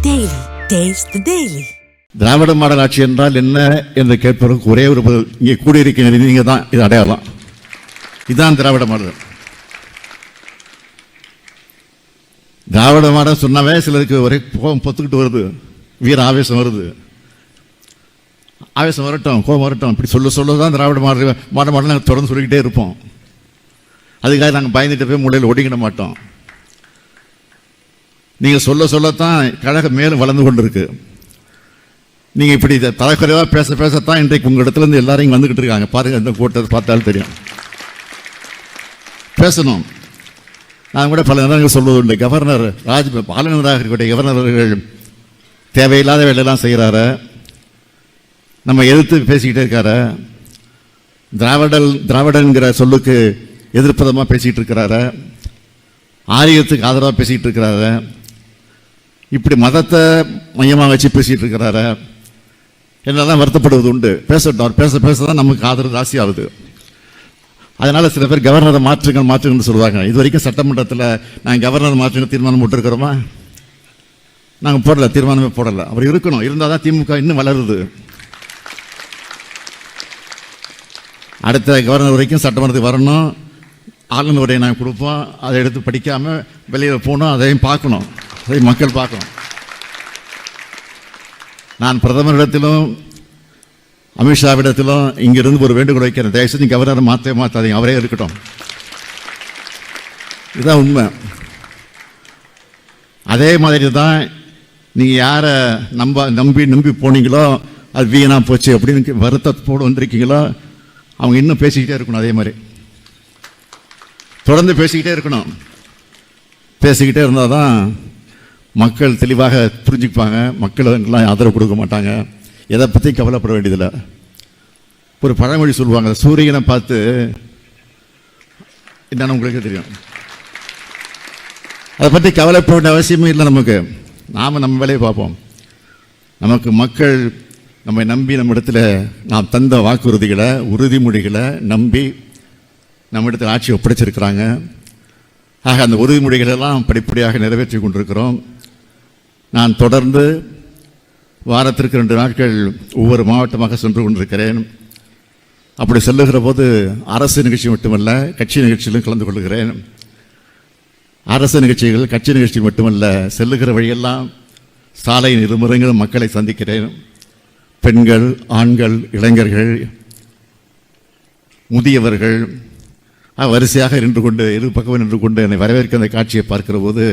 Daily. Taste the Daily. Dravida model ஆட்சி என்றால் என்ன என்று கேட்பதற்கு ஒரே ஒரு பதில், இங்கே கூடியிருக்கிற நீங்க தான் இது அடையாளம். இதுதான் திராவிட மாடல். திராவிட மாடல் சொன்னாவே சிலருக்கு ஒரே கோபம் பொத்துக்கிட்டு வருது, வீர ஆவேசம் வருது. ஆவேசம் வரட்டும், கோபம் வரட்டும், இப்படி சொல்ல தான் திராவிட மாடல் நாங்கள் தொடர்ந்து சொல்லிக்கிட்டே இருப்போம். அதுக்காக நாங்கள் பயந்துட்டு போய் மூலையில் ஒடிக்கிட மாட்டோம். நீங்கள் சொல்லத்தான் கழகம் மேலும் வளர்ந்து கொண்டு இருக்கு. நீங்கள் இப்படி தலைக்குறைவாக பேசத்தான் இன்றைக்கு உங்கள் இடத்துல இருந்து எல்லாரும் வந்துக்கிட்டு இருக்காங்க. பாருங்கள், இந்த கூட்டத்தை பார்த்தாலும் தெரியும். பேசணும். நான் கூட பல நேரங்கள் சொல்வது உண்டு, கவர்னர் பாலனராக இருக்கக்கூடிய கவர்னர் அவர்கள் தேவையில்லாத வேலையெல்லாம் செய்கிறாரு, நம்ம எதிர்த்து பேசிக்கிட்டே இருக்காரு, திராவிடங்கிற சொல்லுக்கு எதிர்ப்பதமாக பேசிக்கிட்டு இருக்கிறாரு, ஆரியத்துக்கு ஆதரவாக பேசிக்கிட்டு இருக்கிறாரு, இப்படி மதத்தை மையமாக வச்சு பேசிகிட்டு இருக்கிறாரு என்னெல்லாம் வருத்தப்படுவது உண்டு. பேசட்டும், அவர் பேச தான் நமக்கு ஆதரவு ஜாஸ்தி ஆகுது. அதனால் சில பேர் கவர்னரை மாற்றுங்கன்னு சொல்லுவாங்க. இது வரைக்கும் சட்டமன்றத்தில் நாங்கள் கவர்னர் மாற்றுங்க தீர்மானம் போட்டிருக்கிறோமா? நாங்கள் போடலை, தீர்மானமே போடலை. அவர் இருக்கணும், இருந்தால் தான் திமுக இன்னும் வளருது. அடுத்த கவர்னர் வரைக்கும் சட்டமன்றத்துக்கு வரணும், ஆளுநர் உரையை நாங்கள் கொடுப்போம். அதை எடுத்து படிக்காமல் வெளியில் போகணும், அதையும் பார்க்கணும், அதை மக்கள் பார்க்கணும். நான் பிரதமரிடத்திலும் அமித்ஷாவிடத்திலும் இங்கிருந்து ஒரு வேண்டுகோள் வைக்கிறேன், தயவுசெய்து கவர்னரை மாற்றாதீங்க, அவரே இருக்கட்டும். இதுதான் உண்மை. அதே மாதிரி தான் நீங்கள் யாரை நம்பி போனீங்களோ அது வீணாக போச்சு அப்படின்னு வருத்தத்தோடு வந்திருக்கீங்களோ அவங்க இன்னும் பேசிக்கிட்டே இருக்கணும். அதே மாதிரி தொடர்ந்து பேசிக்கிட்டே இருக்கணும். பேசிக்கிட்டே இருந்தால் தான் மக்கள் தெளிவாக புரிஞ்சுப்பாங்க. மக்களுக்கெல்லாம் ஆதரவு கொடுக்க மாட்டாங்க. எதை பற்றி கவலைப்பட வேண்டியதில்லை. ஒரு பழமொழி சொல்லுவாங்க, சூரியனை பார்த்து என்னன்னு உங்களுக்கு தெரியும். அதை பற்றி கவலைப்பட வேண்டிய அவசியமே இல்லை நமக்கு. நாம் நம்ம வேலையை பார்ப்போம். நமக்கு மக்கள் நம்மை நம்பி நம்ம இடத்துல நாம் தந்த வாக்குறுதிகளை உறுதிமொழிகளை நம்பி நம்ம இடத்துல ஆட்சி ஒப்படைச்சிருக்கிறாங்க. ஆக அந்த உறுதிமொழிகளெல்லாம் படிப்படியாக நிறைவேற்றி கொண்டிருக்கிறோம். நான் தொடர்ந்து வாரத்திற்கு 2 நாட்கள் ஒவ்வொரு மாவட்டமாக சென்று கொண்டிருக்கிறேன். அப்படி செல்லுகிற போது அரசு நிகழ்ச்சி மட்டுமல்ல, கட்சி நிகழ்ச்சியிலும் கலந்து கொள்கிறேன். அரசு நிகழ்ச்சிகள், கட்சி நிகழ்ச்சி மட்டுமல்ல, செல்லுகிற வழியெல்லாம் சாலையின் இருமுறைகளும் மக்களை சந்திக்கிறேன். பெண்கள், ஆண்கள், இளைஞர்கள், முதியவர்கள் வரிசையாக நின்று கொண்டு இரு பக்கமும் நின்று கொண்டு என்னை வரவேற்க அந்த காட்சியை பார்க்கிற போது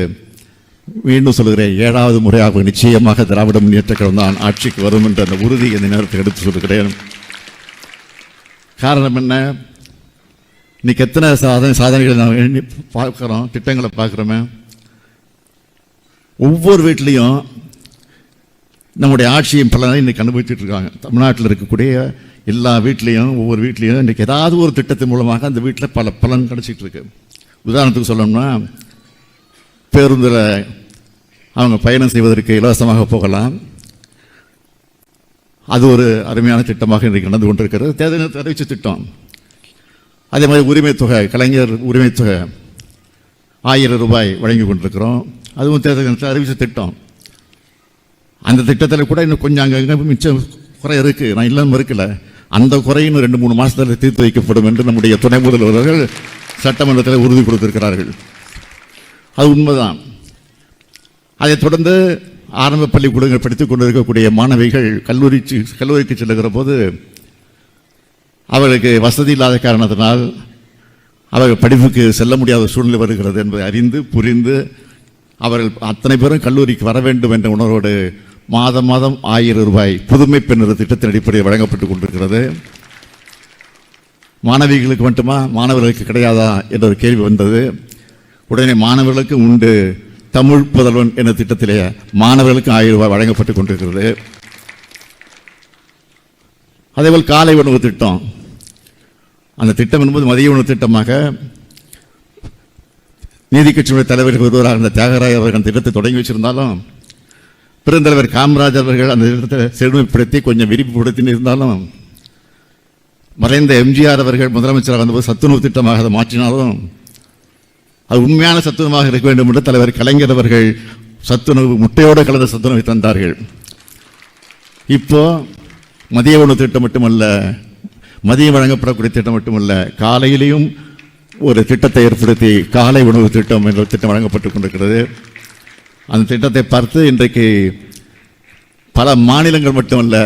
மீண்டும் சொல்கிறேன், 7வது முறையாக நிச்சயமாக திராவிட முன்னேற்ற கழகம் தான் ஆட்சிக்கு வரும் என்ற அந்த உறுதி இந்த நேரத்தில் எடுத்து சொல்கிறேன். காரணம் என்ன? இன்னைக்கு எத்தனை சாதனைகளை நாம் எண்ணி பார்க்குறோம், திட்டங்களை பார்க்குறோமே. ஒவ்வொரு வீட்லேயும் நம்முடைய ஆட்சியின் பலனை இன்னைக்கு அனுபவிச்சுட்டு இருக்காங்க. தமிழ்நாட்டில் இருக்கக்கூடிய எல்லா வீட்லேயும் ஒவ்வொரு வீட்லேயும் இன்றைக்கி ஏதாவது ஒரு திட்டத்தின் மூலமாக அந்த வீட்டில் பல பலன் கிடச்சிட்டு இருக்கு. உதாரணத்துக்கு சொல்லணும்னா, பேருந்தில் அவங்க பயணம் செய்வதற்கு இலவசமாக போகலாம். அது ஒரு அருமையான திட்டமாக இன்றைக்கு நடந்து கொண்டிருக்கிறது. தேர்தல் அறிவிச்ச திட்டம். அதே மாதிரி உரிமை தொகை, கலைஞர் உரிமை தொகை 1000 ரூபாய் வழங்கி கொண்டிருக்கிறோம். அதுவும் தேர்தல் அறிவிச்ச திட்டம். அந்த திட்டத்தில் கூட இன்னும் கொஞ்சம் அங்கே மிச்சம் குறை இருக்குது, நான் இல்லாமல் இருக்கல. அந்த குறை இன்னும் 2-3 மாதத்தில் தீர்த்து வைக்கப்படும் என்று நம்முடைய துணை முதல்வர்கள் சட்டமன்றத்தில் உறுதி கொடுத்திருக்கிறார்கள். அது உண்மைதான். அதைத் தொடர்ந்து ஆரம்ப பள்ளிக்கூடங்கள் படித்துக் கொண்டிருக்கக்கூடிய மாணவிகள் கல்லூரிக்கு செல்லுகிற போது அவர்களுக்கு வசதி இல்லாத காரணத்தினால் அவர்கள் படிப்புக்கு செல்ல முடியாத சூழ்நிலை வருகிறது என்பதை அறிந்து புரிந்து அவர்கள் அத்தனை பேரும் கல்லூரிக்கு வர வேண்டும் என்ற உணர்வோடு மாதம் 1000 ரூபாய் புதுமை பெண் திட்டத்தின் அடிப்படையில் வழங்கப்பட்டுக் கொண்டிருக்கிறது. மாணவிகளுக்கு மட்டுமா, மாணவர்களுக்கு கிடையாதா என்ற ஒரு கேள்வி வந்தது. உடனே மாணவர்களுக்கு உண்டு, தமிழ் புதல்வன் என்ற திட்டத்திலே மாணவர்களுக்கு 1000 ரூபாய் வழங்கப்பட்டுக் கொண்டிருக்கிறது. அதேபோல் காலை உணவு திட்டம். அந்த திட்டம் என்பது மதிய உணவு திட்டமாக நீதி கட்சியுடைய தலைவர்கள் ஒருவராக அந்த தியாகராய அவர்கள் அந்த திட்டத்தை தொடங்கி வச்சிருந்தாலும், பெருந்தலைவர் காமராஜர் அவர்கள் அந்த திட்டத்தை செழுமைப்படுத்தி கொஞ்சம் விரிவுபடுத்தி இருந்தாலும், மறைந்த எம்ஜிஆர் அவர்கள் முதலமைச்சராக வந்தபோது சத்துணவு திட்டமாக அதை மாற்றினாலும் அது உண்மையான சத்துவமாக இருக்க வேண்டும் என்று தலைவர் கலைஞர் அவர்கள் சத்துணவு முட்டையோடு கலந்த சத்துணவை தந்தார்கள். இப்போ மதிய உணவு திட்டம் மட்டுமல்ல, மதியம் வழங்கப்படக்கூடிய திட்டம் மட்டுமல்ல, காலையிலையும் ஒரு திட்டத்தை ஏற்படுத்தி காலை உணவு திட்டம் என்ற திட்டம் வழங்கப்பட்டு கொண்டிருக்கிறது. அந்த திட்டத்தை பார்த்து இன்றைக்கு பல மாநிலங்கள் மட்டுமல்ல,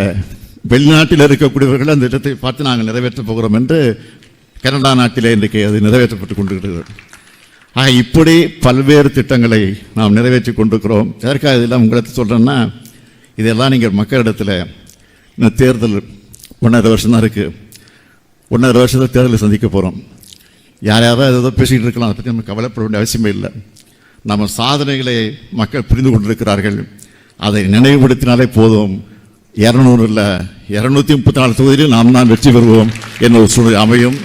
வெளிநாட்டில் இருக்கக்கூடியவர்கள் அந்த திட்டத்தை பார்த்து நாங்கள் நிறைவேற்றப் போகிறோம் என்று கனடா நாட்டிலே இன்றைக்கு அது நிறைவேற்றப்பட்டு கொண்டிருக்கிறது. ஆக இப்படி பல்வேறு திட்டங்களை நாம் நிறைவேற்றி கொண்டிருக்கிறோம். எதற்காக இதெல்லாம் உங்களுக்கு சொல்கிறேன்னா, இதெல்லாம் நீங்கள் மக்களிடத்தில் இந்த தேர்தல் 1.5 வருஷம் தான் இருக்குது. 1.5 வருஷத்தில் தேர்தலை சந்திக்க போகிறோம். யாராவது ஏதோ பேசிக்கிட்டு இருக்கலாம், அதை பற்றி நம்ம கவலைப்பட வேண்டிய அவசியமே இல்லை. நம்ம சாதனைகளை மக்கள் புரிந்து கொண்டிருக்கிறார்கள். அதை நினைவுபடுத்தினாலே போதும். 200 இல்லை 234 தொகுதியில் நாம் தான் வெற்றி பெறுவோம் என்ற ஒரு சூழ்நிலை அமையும்.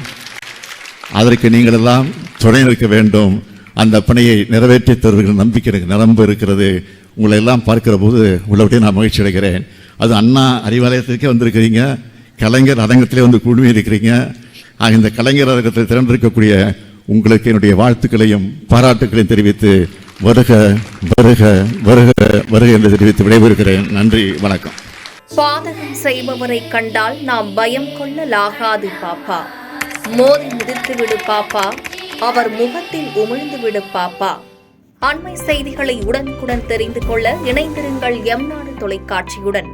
அதற்கு நீங்கள் எல்லாம் துணை நிற்க வேண்டும். அந்த பணியை நிறைவேற்றி தருகிற நம்பிக்கை எனக்கு நிரம்ப இருக்கிறது. உங்களை எல்லாம் பார்க்கிற போது உள்ளபடியே நான் மகிழ்ச்சி அடைகிறேன். அது அண்ணா அறிவாலயத்திற்கே வந்திருக்கிறீங்க, கலைஞர் அரங்கத்திலே வந்து குழுமி இருக்கிறீங்க. இந்த கலைஞர் அரங்கத்தில் திரண்டிருக்கக்கூடிய உங்களுக்கு என்னுடைய வாழ்த்துக்களையும் பாராட்டுக்களையும் தெரிவித்து வருக வருக வருக வருக என்று தெரிவித்து விடைபெறுகிறேன். நன்றி, வணக்கம். பாதகம் செய்பவரை கண்டால் நாம் பயம் கொள்ளலாகாது பாப்பா. மோதி மிதித்து விடு பாப்பா, அவர் முகத்தில் உமிழ்ந்து விடு பாப்பா. அண்மை செய்திகளை உடனுக்குடன் தெரிந்து கொள்ள இணைந்திருங்கள் எம் நாடு தொலைக்காட்சியுடன்.